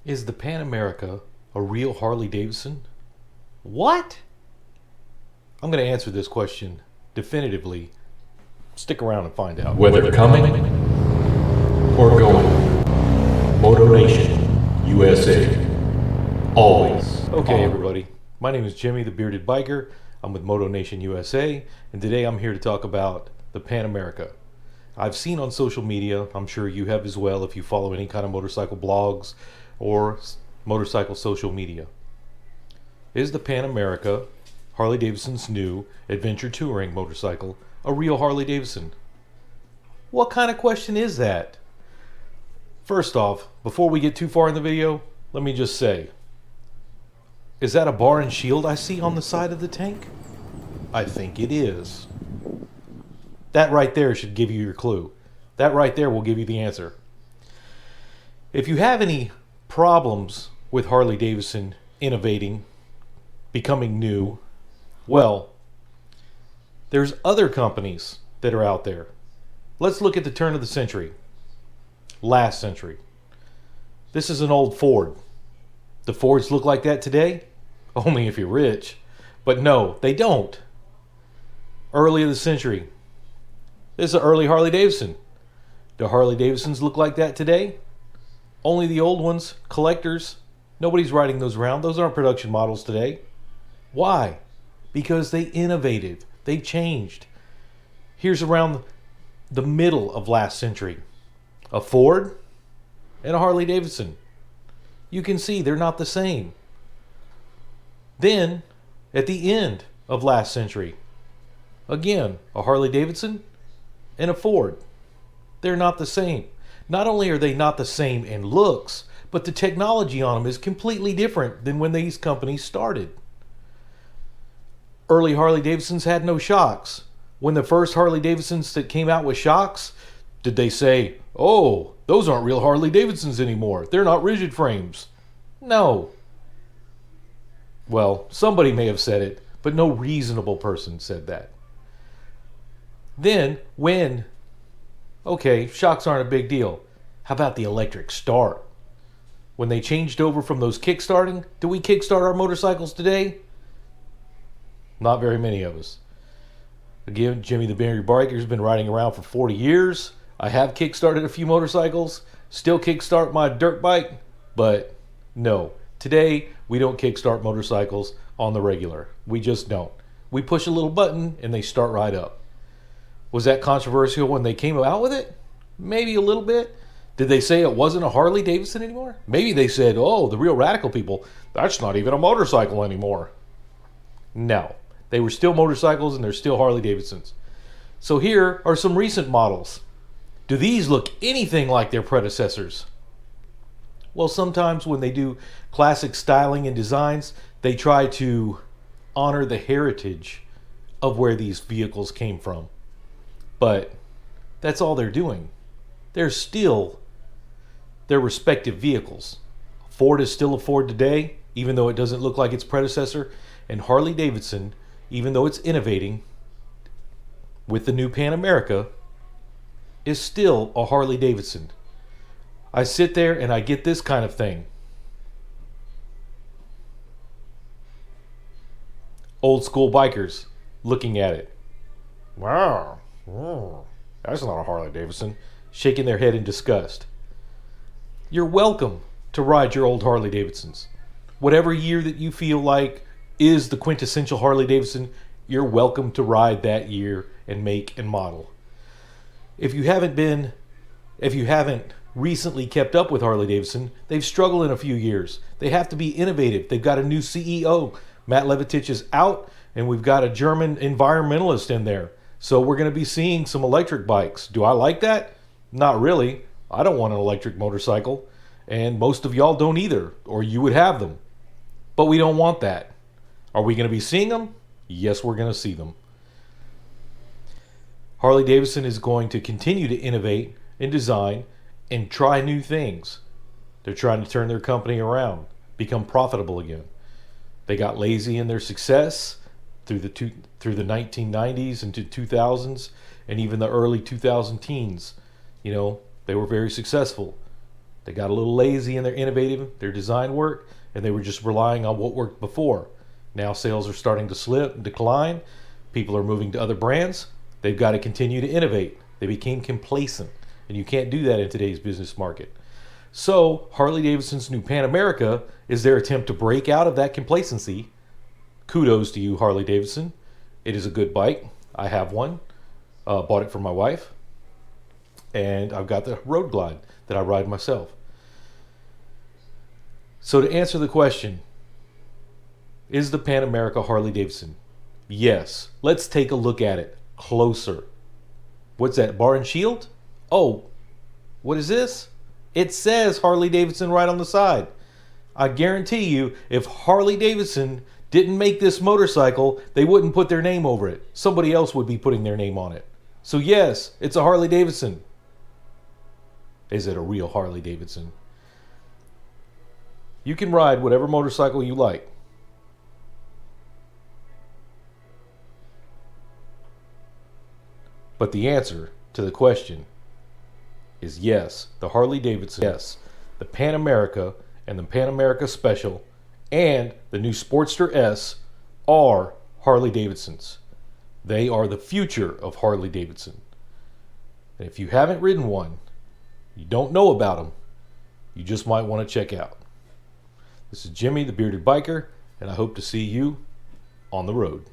Is the Pan America a real Harley-Davidson? What? I'm going to answer this question definitively. Stick around and find out. Whether coming or going, Moto Nation, USA, always. Okay, everybody. My name is Jimmy, the Bearded Biker. I'm with Moto Nation USA, and today I'm here to talk about the Pan America. I've seen on social media, I'm sure you have as well if you follow any kind of motorcycle blogs or motorcycle social media. Is the Pan America, Harley-Davidson's new adventure touring motorcycle, a real Harley-Davidson? What kind of question is that? First off, before we get too far in the video, let me just say, is that a bar and shield I see on the side of the tank? I think it is. That right there should give you your clue. That right there will give you the answer. If you have any problems with Harley-Davidson innovating, becoming new, well, there's other companies that are out there. Let's look at the turn of the century. Last century. This is an old Ford. Do Fords look like that today? Only if you're rich. But no, they don't. Early of the century. This is an early Harley-Davidson. Do Harley-Davidsons look like that today? Only the old ones, collectors. Nobody's riding those around. Those aren't production models today. Why? Because they innovated. They changed. Here's around the middle of last century. A Ford and a Harley-Davidson. You can see they're not the same. Then, at the end of last century, again, a Harley-Davidson and a Ford. They're not the same. Not only are they not the same in looks, but the technology on them is completely different than when these companies started. Early Harley-Davidsons had no shocks. When the first Harley-Davidsons that came out with shocks, did they say, oh, those aren't real Harley-Davidsons anymore. They're not rigid frames. No. Well, somebody may have said it, but no reasonable person said that. Then, okay, shocks aren't a big deal. How about the electric start? When they changed over from those kickstarting, do we kickstart our motorcycles today? Not very many of us. Again, Jimmy the Bearded Biker has been riding around for 40 years. I have kickstarted a few motorcycles, still kickstart my dirt bike, but no. Today, we don't kickstart motorcycles on the regular. We just don't. We push a little button and they start right up. Was that controversial when they came out with it? Maybe a little bit. Did they say it wasn't a Harley-Davidson anymore? Maybe they said, oh, the real radical people, that's not even a motorcycle anymore. No. They were still motorcycles and they're still Harley-Davidsons. So here are some recent models. Do these look anything like their predecessors? Well, sometimes when they do classic styling and designs, they try to honor the heritage of where these vehicles came from. But that's all they're doing. They're still their respective vehicles. Ford is still a Ford today, even though it doesn't look like its predecessor. And Harley-Davidson, even though it's innovating with the new Pan America, is still a Harley-Davidson. I sit there and I get this kind of thing. Old school bikers looking at it. Wow. That's not a Harley-Davidson. Shaking their head in disgust. You're welcome to ride your old Harley-Davidsons. Whatever year that you feel like is the quintessential Harley-Davidson, you're welcome to ride that year and make and model. If you haven't recently kept up with Harley-Davidson, they've struggled in a few years. They have to be innovative. They've got a new CEO. Matt Levitich is out, and we've got a German environmentalist in there. So we're going to be seeing some electric bikes. Do I like that? Not really. I don't want an electric motorcycle, and most of y'all don't either, or you would have them. But we don't want that. Are we going to be seeing them? Yes, we're going to see them. Harley-Davidson is going to continue to innovate and design and try new things. They're trying to turn their company around, become profitable again. They got lazy in their success through the 1990s into 2000s and even the early 2000 teens. You know, they were very successful. They got a little lazy in their innovative, their design work, and they were just relying on what worked before. Now sales are starting to slip and decline. People are moving to other brands. They've got to continue to innovate. They became complacent, and you can't do that in today's business market. So Harley-Davidson's new Pan America is their attempt to break out of that complacency. Kudos to you, Harley-Davidson. It is a good bike. I have one. Bought it for my wife. And I've got the Road Glide that I ride myself. So to answer the question, is the Pan America Harley-Davidson? Yes. Let's take a look at it closer. What's that, bar and shield? Oh, what is this? It says Harley-Davidson right on the side. I guarantee you, if Harley-Davidson didn't make this motorcycle, they wouldn't put their name over it. Somebody else would be putting their name on it. So yes, it's a Harley-Davidson. Is it a real Harley-Davidson? You can ride whatever motorcycle you like. But the answer to the question is yes, the Harley-Davidson, yes, the Pan America and the Pan America Special and the new Sportster S are Harley-Davidsons. They are the future of Harley-Davidson. And if you haven't ridden one, you don't know about them, you just might want to check out. This is Jimmy, the Bearded Biker, and I hope to see you on the road.